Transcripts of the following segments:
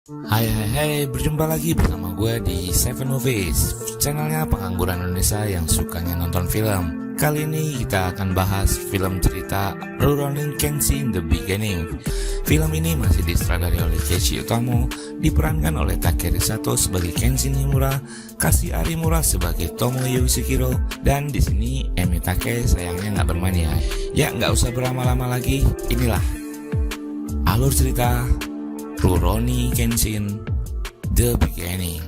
Hai, berjumpa lagi bersama gue di Seven Movies, channelnya pengangguran Indonesia yang sukanya nonton film. Kali ini kita akan bahas film cerita Rurouni Kenshin The Beginning. Film ini masih disutradarai olei Keiichi Otomo, diperankan oleh Takeri Sato sebagai Kenshin Himura, Kashi Arimura sebagai Tomo Yoshihiro, dan di sini Emi Take sayangnya nggak bermain ya. Ya nggak usah berlama-lama lagi, inilah alur cerita Rurouni Kenshin The Beginning.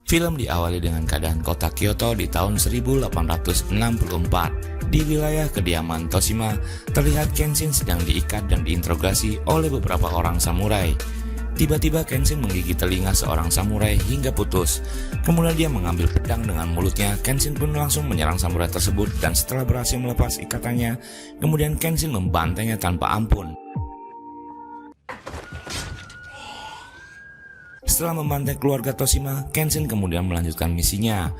Film diawali dengan keadaan kota Kyoto di tahun 1864. Di wilayah kediaman Toshima, terlihat Kenshin sedang diikat dan diinterogasi oleh beberapa orang samurai. Tiba-tiba Kenshin menggigit telinga seorang samurai hingga putus. Kemudian dia mengambil pedang dengan mulutnya. Kenshin pun langsung menyerang samurai tersebut dan setelah berhasil melepas ikatannya, kemudian Kenshin membantainya tanpa ampun. Setelah membantai keluarga Toshima, Kenshin kemudian melanjutkan misinya.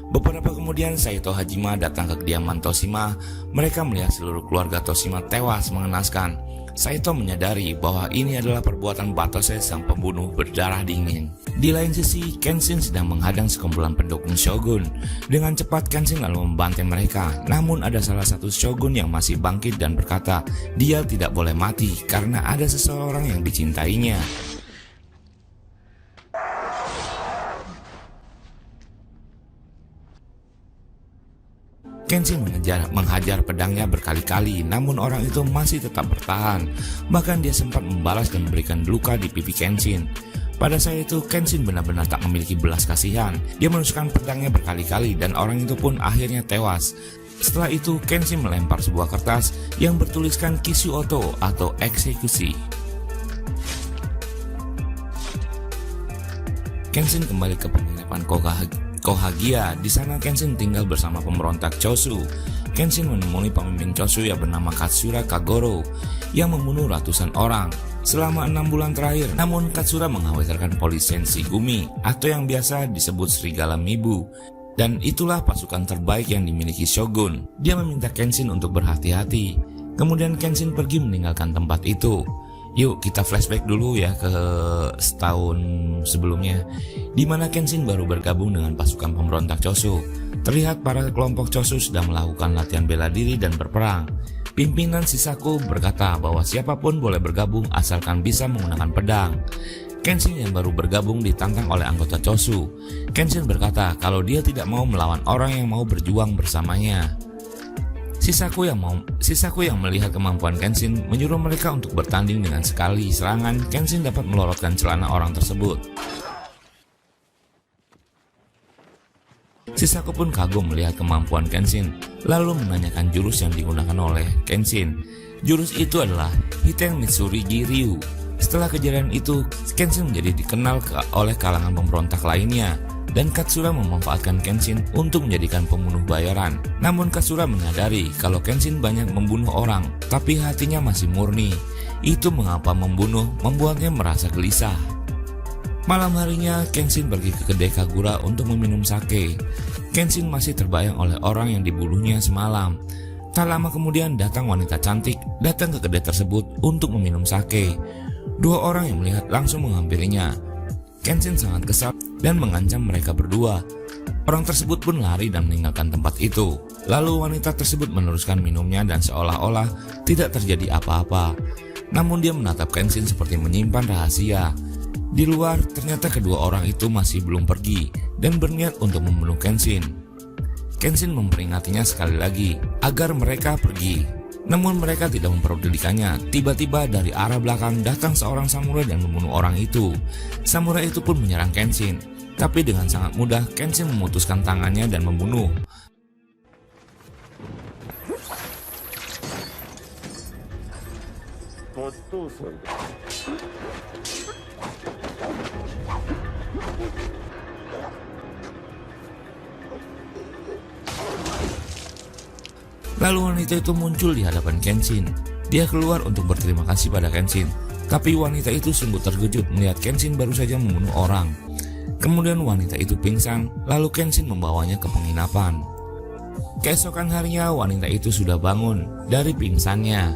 Beberapa kemudian Saito Hajime datang ke kediaman Toshima. Mereka melihat seluruh keluarga Toshima tewas mengenaskan. Saito menyadari bahwa ini adalah perbuatan Batose sang pembunuh berdarah dingin. Di lain sisi, Kenshin sedang menghadang sekumpulan pendukung Shogun. Dengan cepat Kenshin lalu membantai mereka. Namun ada salah satu Shogun yang masih bangkit dan berkata, dia tidak boleh mati karena ada seseorang yang dicintainya. Kenshin menghajar pedangnya berkali-kali, namun orang itu masih tetap bertahan. Bahkan dia sempat membalas dan memberikan luka di pipi Kenshin. Pada saat itu Kenshin benar-benar tak memiliki belas kasihan. Dia menusukkan pedangnya berkali-kali dan orang itu pun akhirnya tewas. Setelah itu Kenshin melempar sebuah kertas yang bertuliskan Kishu Oto atau eksekusi. Kenshin kembali ke penginapan Kohagia. Di sana Kenshin tinggal bersama pemberontak Chosu. Kenshin menemui pemimpin Chosu yang bernama Katsura Kagoro yang membunuh ratusan orang selama 6 bulan terakhir. Namun Katsura mengkhawatirkan polisi Senshigumi atau yang biasa disebut Serigala Mibu. Dan itulah pasukan terbaik yang dimiliki Shogun. Dia meminta Kenshin untuk berhati-hati. Kemudian Kenshin pergi meninggalkan tempat itu. Yuk kita flashback dulu ya ke setahun sebelumnya, di mana Kenshin baru bergabung dengan pasukan pemberontak Chosu. Terlihat para kelompok Chosu sedang melakukan latihan bela diri dan berperang. Pimpinan Shisaku berkata bahwa siapapun boleh bergabung asalkan bisa menggunakan pedang. Kenshin yang baru bergabung ditantang oleh anggota Chosu. Kenshin berkata kalau dia tidak mau melawan orang yang mau berjuang bersamanya. Shisaku yang melihat kemampuan Kenshin menyuruh mereka untuk bertanding. Dengan sekali serangan, Kenshin dapat melorotkan celana orang tersebut. Shisaku pun kagum melihat kemampuan Kenshin, lalu menanyakan jurus yang digunakan oleh Kenshin. Jurus itu adalah Hiten Mitsurigi Ryu. Setelah kejadian itu, Kenshin menjadi dikenal oleh kalangan pemberontak lainnya. Dan Katsura memanfaatkan Kenshin untuk menjadikan pembunuh bayaran. Namun Katsura menyadari kalau Kenshin banyak membunuh orang, tapi hatinya masih murni. Itu mengapa membunuh membuatnya merasa gelisah. Malam harinya Kenshin pergi ke kedai Kagura untuk meminum sake. Kenshin masih terbayang oleh orang yang dibunuhnya semalam. Tak lama kemudian datang wanita cantik datang ke kedai tersebut untuk meminum sake. Dua orang yang melihat langsung menghampirinya. Kenshin sangat kesal dan mengancam mereka berdua. Orang tersebut pun lari dan meninggalkan tempat itu. Lalu wanita tersebut meneruskan minumnya dan seolah-olah tidak terjadi apa-apa. Namun dia menatap Kenshin seperti menyimpan rahasia. Di luar ternyata kedua orang itu masih belum pergi dan berniat untuk membunuh Kenshin. Kenshin memperingatnya sekali lagi agar mereka pergi. Namun mereka tidak memperdulikannya. Tiba-tiba dari arah belakang datang seorang samurai dan membunuh orang itu. Samurai itu pun menyerang Kenshin. Tapi dengan sangat mudah Kenshin memutuskan tangannya dan membunuh. Lalu wanita itu muncul di hadapan Kenshin. Dia keluar untuk berterima kasih pada Kenshin. Tapi wanita itu sungguh terkejut melihat Kenshin baru saja membunuh orang. Kemudian wanita itu pingsan, lalu Kenshin membawanya ke penginapan. Keesokan harinya wanita itu sudah bangun dari pingsannya.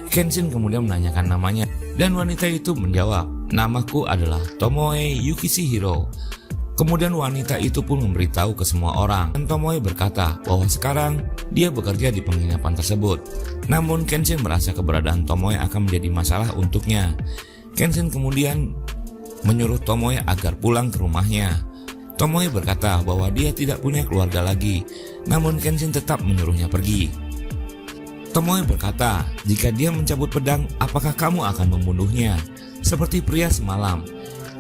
Kenshin kemudian menanyakan namanya dan wanita itu menjawab, "Namaku adalah Tomoe Yukishiro." Kemudian wanita itu pun memberitahu ke semua orang dan Tomoe berkata bahwa sekarang dia bekerja di penginapan tersebut. Namun Kenshin merasa keberadaan Tomoe akan menjadi masalah untuknya. Kenshin kemudian menyuruh Tomoe agar pulang ke rumahnya. Tomoe berkata bahwa dia tidak punya keluarga lagi, namun Kenshin tetap menyuruhnya pergi. Tomoe berkata, "Jika dia mencabut pedang, apakah kamu akan membunuhnya? Seperti pria semalam."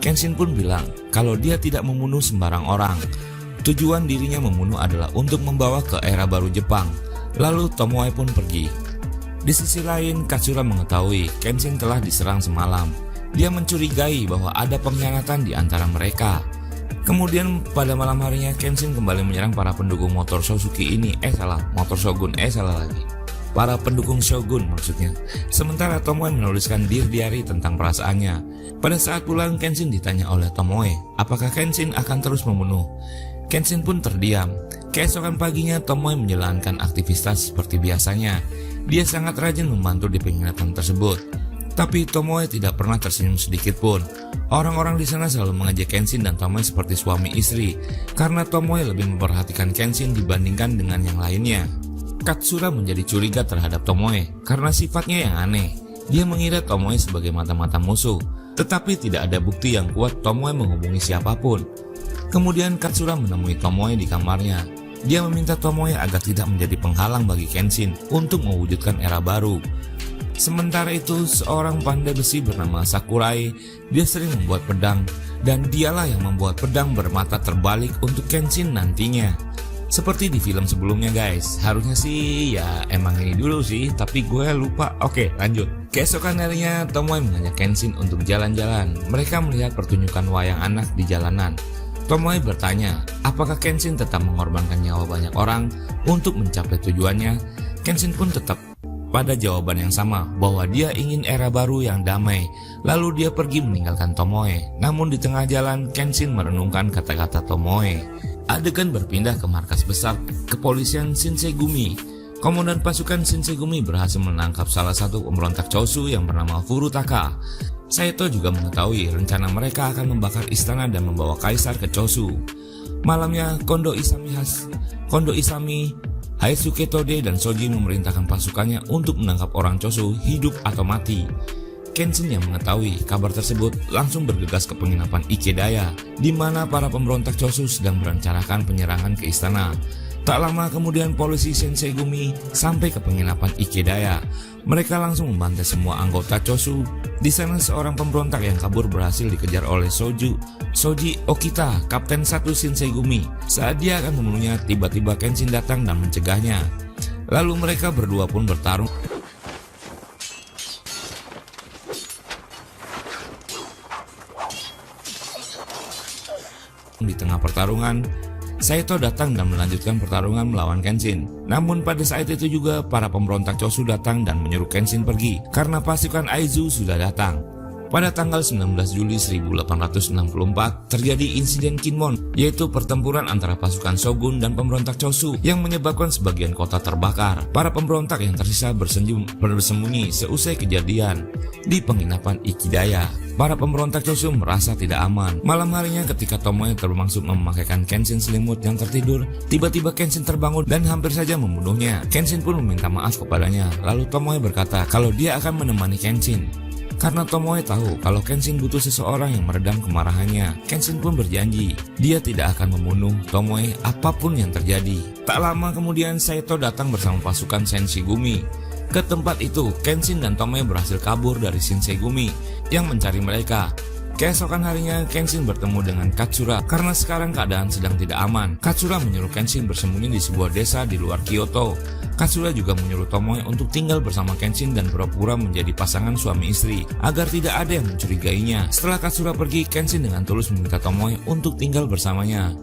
Kenshin pun bilang kalau dia tidak membunuh sembarang orang. Tujuan dirinya membunuh adalah untuk membawa ke era baru Jepang. Lalu Tomoe pun pergi. Di sisi lain, Katsura mengetahui Kenshin telah diserang semalam. Dia mencurigai bahwa ada pengkhianatan di antara mereka. Kemudian pada malam harinya Kenshin kembali menyerang para pendukung motor Shosuke ini. Motor Shogun lagi. Para pendukung Shogun maksudnya. Sementara Tomoe menuliskan diary tentang perasaannya. Pada saat pulang, Kenshin ditanya oleh Tomoe, apakah Kenshin akan terus membunuh. Kenshin pun terdiam. Keesokan paginya Tomoe menjalankan aktivitas seperti biasanya. Dia sangat rajin membantu di penginapan tersebut. Tapi Tomoe tidak pernah tersenyum sedikit pun. Orang-orang di sana selalu mengejek Kenshin dan Tomoe seperti suami istri, karena Tomoe lebih memperhatikan Kenshin dibandingkan dengan yang lainnya. Katsura menjadi curiga terhadap Tomoe karena sifatnya yang aneh. Dia mengira Tomoe sebagai mata-mata musuh, tetapi tidak ada bukti yang kuat Tomoe menghubungi siapapun. Kemudian Katsura menemui Tomoe di kamarnya. Dia meminta Tomoe agar tidak menjadi penghalang bagi Kenshin untuk mewujudkan era baru. Sementara itu, seorang pandai besi bernama Sakurai, dia sering membuat pedang, dan dialah yang membuat pedang bermata terbalik untuk Kenshin nantinya. Seperti di film sebelumnya guys, harusnya sih ya emang ini dulu sih, tapi gue lupa. Oke, lanjut. Keesokan harinya Tomoe mengajak Kenshin untuk jalan-jalan. Mereka melihat pertunjukan wayang anak di jalanan. Tomoe bertanya, apakah Kenshin tetap mengorbankan nyawa banyak orang untuk mencapai tujuannya? Kenshin pun tetap pada jawaban yang sama, bahwa dia ingin era baru yang damai. Lalu dia pergi meninggalkan Tomoe. Namun di tengah jalan, Kenshin merenungkan kata-kata Tomoe. Adegan berpindah ke markas besar kepolisian Shinsegumi. Komandan pasukan Shinsegumi berhasil menangkap salah satu pemberontak Chosu yang bernama Furutaka. Saito juga mengetahui rencana mereka akan membakar istana dan membawa kaisar ke Chosu. Malamnya, Kondo Isami, Haitsuke Tode dan Shoji memerintahkan pasukannya untuk menangkap orang Chosu hidup atau mati. Kenshin yang mengetahui kabar tersebut langsung bergegas ke penginapan Ikedaya, di mana para pemberontak Chosu sedang merencanakan penyerangan ke istana. Tak lama kemudian polisi Shinsegumi sampai ke penginapan Ikedaya. Mereka langsung membantai semua anggota Chosu. Di sana seorang pemberontak yang kabur berhasil dikejar oleh Shoji Okita, kapten 1 Shinsegumi. Saat dia akan membunuhnya, tiba-tiba Kenshin datang dan mencegahnya. Lalu mereka berdua pun bertarung. Di tengah pertarungan, Saito datang dan melanjutkan pertarungan melawan Kenshin. Namun pada saat itu juga para pemberontak Chosu datang dan menyuruh Kenshin pergi karena pasukan Aizu sudah datang. Pada tanggal 19 Juli 1864 terjadi insiden Kinmon, yaitu pertempuran antara pasukan Shogun dan pemberontak Chosu yang menyebabkan sebagian kota terbakar. Para pemberontak yang tersisa bersembunyi seusai kejadian di penginapan Ikidaya. Para pemberontak Chosu merasa tidak aman. Malam harinya ketika Tomoe termaksud memakaikan Kenshin selimut yang tertidur, tiba-tiba Kenshin terbangun dan hampir saja membunuhnya. Kenshin pun meminta maaf kepadanya. Lalu Tomoe berkata kalau dia akan menemani Kenshin. Karena Tomoe tahu kalau Kenshin butuh seseorang yang meredam kemarahannya. Kenshin pun berjanji dia tidak akan membunuh Tomoe apapun yang terjadi. Tak lama kemudian Saito datang bersama pasukan Shinsegumi. Ke tempat itu, Kenshin dan Tomoe berhasil kabur dari Shinsegumi yang mencari mereka. Keesokan harinya, Kenshin bertemu dengan Katsura karena sekarang keadaan sedang tidak aman. Katsura menyuruh Kenshin bersembunyi di sebuah desa di luar Kyoto. Katsura juga menyuruh Tomoe untuk tinggal bersama Kenshin dan pura-pura menjadi pasangan suami istri agar tidak ada yang mencurigainya. Setelah Katsura pergi, Kenshin dengan tulus meminta Tomoe untuk tinggal bersamanya.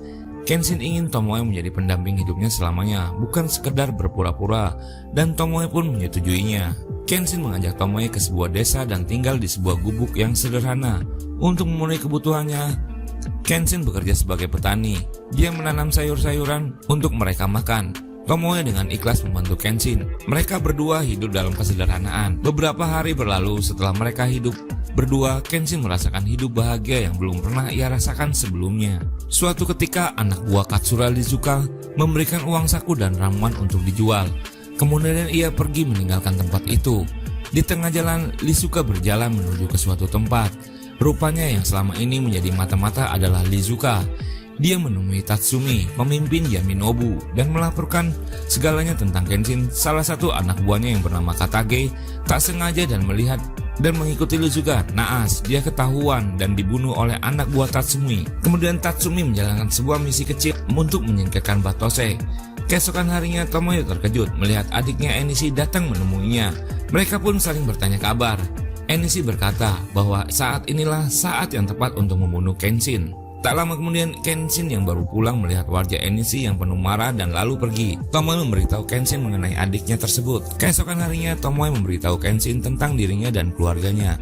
Kenshin ingin Tomoe menjadi pendamping hidupnya selamanya, bukan sekedar berpura-pura, dan Tomoe pun menyetujuinya. Kenshin mengajak Tomoe ke sebuah desa dan tinggal di sebuah gubuk yang sederhana. Untuk memenuhi kebutuhannya, Kenshin bekerja sebagai petani. Dia menanam sayur-sayuran untuk mereka makan. Tomoe dengan ikhlas membantu Kenshin. Mereka berdua hidup dalam kesederhanaan. Beberapa hari berlalu setelah mereka hidup berdua, Kenshin merasakan hidup bahagia yang belum pernah ia rasakan sebelumnya. Suatu ketika, anak buah Katsura Lizuka memberikan uang saku dan ramuan untuk dijual. Kemudian ia pergi meninggalkan tempat itu. Di tengah jalan, Lizuka berjalan menuju ke suatu tempat. Rupanya yang selama ini menjadi mata-mata adalah Lizuka. Dia menemui Tatsumi, pemimpin Yaminobu, dan melaporkan segalanya tentang Kenshin. Salah satu anak buahnya yang bernama Katage tak sengaja dan melihat dan mengikuti Lizuka. Naas, dia ketahuan dan dibunuh oleh anak buah Tatsumi. Kemudian Tatsumi menjalankan sebuah misi kecil untuk menyingkirkan Batose. Keesokan harinya, Tomoe terkejut melihat adiknya Enishi datang menemuinya. Mereka pun saling bertanya kabar. Enishi berkata bahwa saat inilah saat yang tepat untuk membunuh Kenshin. Tak lama kemudian, Kenshin yang baru pulang melihat wajah Enishi yang penuh marah dan lalu pergi. Tomoe memberitahu Kenshin mengenai adiknya tersebut. Keesokan harinya, Tomoe memberitahu Kenshin tentang dirinya dan keluarganya.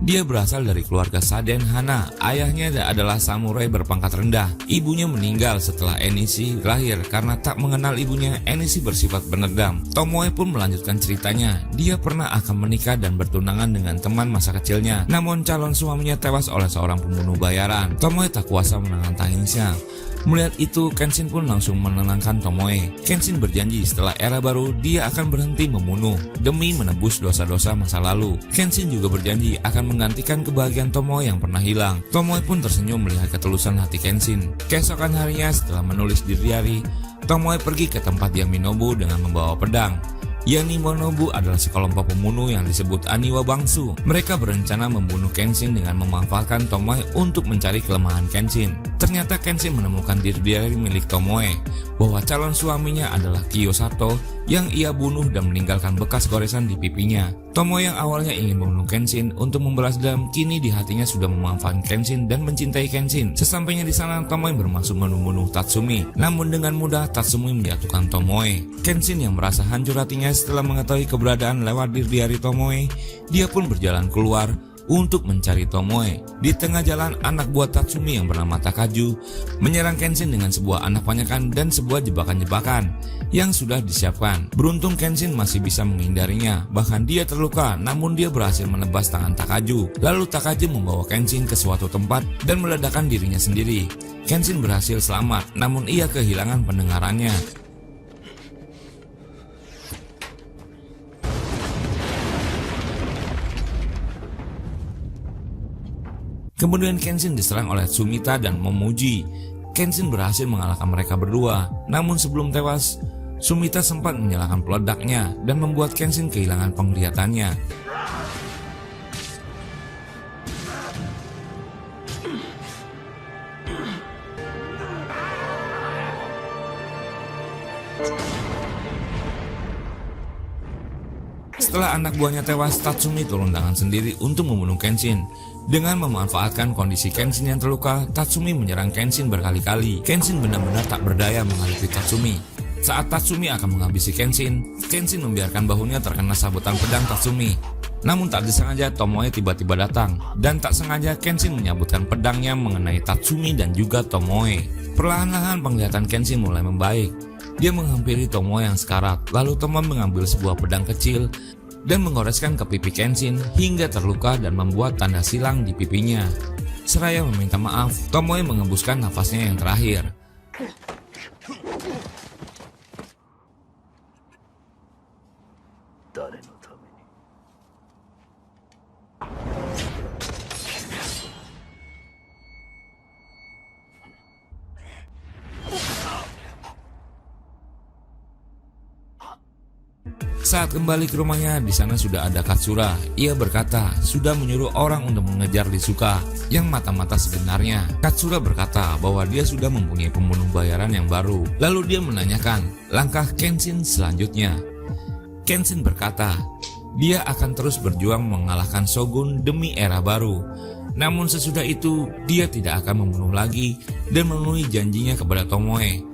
Dia berasal dari keluarga Saden Hana. Ayahnya adalah samurai berpangkat rendah. Ibunya meninggal setelah Enishi lahir. Karena tak mengenal ibunya, Enishi bersifat penerdam. Tomoe pun melanjutkan ceritanya. Dia pernah akan menikah dan bertunangan dengan teman masa kecilnya. Namun calon suaminya tewas oleh seorang pembunuh bayaran. Tomoe tak kuasa menahan tangisnya. Melihat itu, Kenshin pun langsung menenangkan Tomoe. Kenshin berjanji setelah era baru dia akan berhenti membunuh demi menebus dosa-dosa masa lalu. Kenshin juga berjanji akan menggantikan kebahagiaan Tomoe yang pernah hilang. Tomoe pun tersenyum melihat ketulusan hati Kenshin. Keesokan harinya setelah menulis di diary, Tomoe pergi ke tempat Yaminobu dengan membawa pedang. Yaminobu adalah sekelompok pembunuh yang disebut Aniwa Bangsu. Mereka berencana membunuh Kenshin dengan memanfaatkan Tomoe untuk mencari kelemahan Kenshin. Ternyata Kenshin menemukan di diary milik Tomoe bahwa calon suaminya adalah Kiyosato yang ia bunuh dan meninggalkan bekas goresan di pipinya. Tomoe yang awalnya ingin membunuh Kenshin untuk membalas dendam, kini di hatinya sudah memanfaatkan Kenshin dan mencintai Kenshin. Sesampainya di sana, Tomoe bermaksud membunuh Tatsumi. Namun dengan mudah Tatsumi menjatuhkan Tomoe. Kenshin yang merasa hancur hatinya setelah mengetahui keberadaan lewat diary Tomoe, dia pun berjalan keluar untuk mencari Tomoe. Di tengah jalan, anak buah Tatsumi yang bernama Takaju menyerang Kenshin dengan sebuah anak panyakan dan sebuah jebakan-jebakan yang sudah disiapkan. Beruntung Kenshin masih bisa menghindarinya, bahkan dia terluka, namun dia berhasil menebas tangan Takaju. Lalu Takaju membawa Kenshin ke suatu tempat dan meledakkan dirinya sendiri. Kenshin berhasil selamat, namun ia kehilangan pendengarannya. Kemudian Kenshin diserang oleh Sumita dan Momoji. Kenshin berhasil mengalahkan mereka berdua. Namun sebelum tewas, Sumita sempat menyalakan peledaknya dan membuat Kenshin kehilangan penglihatannya. Setelah anak buahnya tewas, Tatsumi turun tangan sendiri untuk membunuh Kenshin. Dengan memanfaatkan kondisi Kenshin yang terluka, Tatsumi menyerang Kenshin berkali-kali. Kenshin benar-benar tak berdaya menghadapi Tatsumi. Saat Tatsumi akan menghabisi Kenshin, Kenshin membiarkan bahunya terkena sabetan pedang Tatsumi. Namun tak disengaja Tomoe tiba-tiba datang, dan tak sengaja Kenshin menyabutkan pedangnya mengenai Tatsumi dan juga Tomoe. Perlahan-lahan penglihatan Kenshin mulai membaik. Dia menghampiri Tomoe yang sekarat, lalu Tomoe mengambil sebuah pedang kecil dan menggoreskan ke pipi Kenshin hingga terluka dan membuat tanda silang di pipinya. Seraya meminta maaf, Tomoe mengembuskan nafasnya yang terakhir. Saat kembali ke rumahnya, di sana sudah ada Katsura. Ia berkata sudah menyuruh orang untuk mengejar Lizuka yang mata-mata sebenarnya. Katsura berkata bahwa dia sudah mempunyai pembunuh bayaran yang baru. Lalu dia menanyakan langkah Kenshin selanjutnya. Kenshin berkata dia akan terus berjuang mengalahkan Shogun demi era baru. Namun sesudah itu dia tidak akan membunuh lagi dan memenuhi janjinya kepada Tomoe.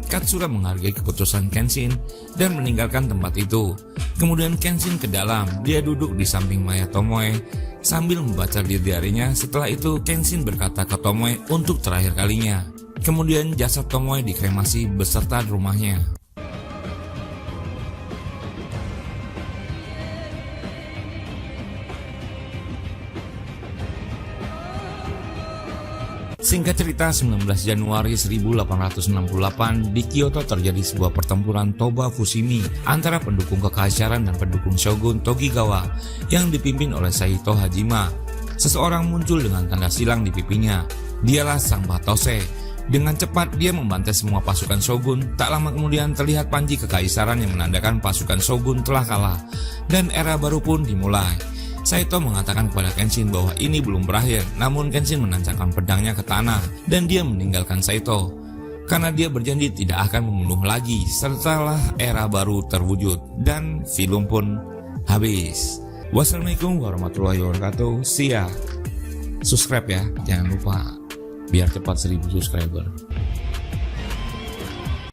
Katsura menghargai keputusan Kenshin dan meninggalkan tempat itu. Kemudian Kenshin ke dalam, dia duduk di samping mayat Tomoe sambil membaca di diarinya. Setelah itu Kenshin berkata ke Tomoe untuk terakhir kalinya. Kemudian jasad Tomoe dikremasi beserta rumahnya. Singkat cerita, 19 Januari 1868 di Kyoto terjadi sebuah pertempuran Toba Fushimi antara pendukung kekaisaran dan pendukung Shogun Tokugawa yang dipimpin oleh Saito Hajime. Seseorang muncul dengan tanda silang di pipinya. Dialah Sang Batose. Dengan cepat dia membantai semua pasukan Shogun. Tak lama kemudian terlihat panji kekaisaran yang menandakan pasukan Shogun telah kalah dan era baru pun dimulai. Saito mengatakan kepada Kenshin bahwa ini belum berakhir, namun Kenshin menancapkan pedangnya ke tanah dan dia meninggalkan Saito karena dia berjanji tidak akan membunuh lagi setelah era baru terwujud, dan film pun habis. Wassalamualaikum warahmatullahi wabarakatuh. See ya. Subscribe ya, jangan lupa biar cepat 1000 subscriber.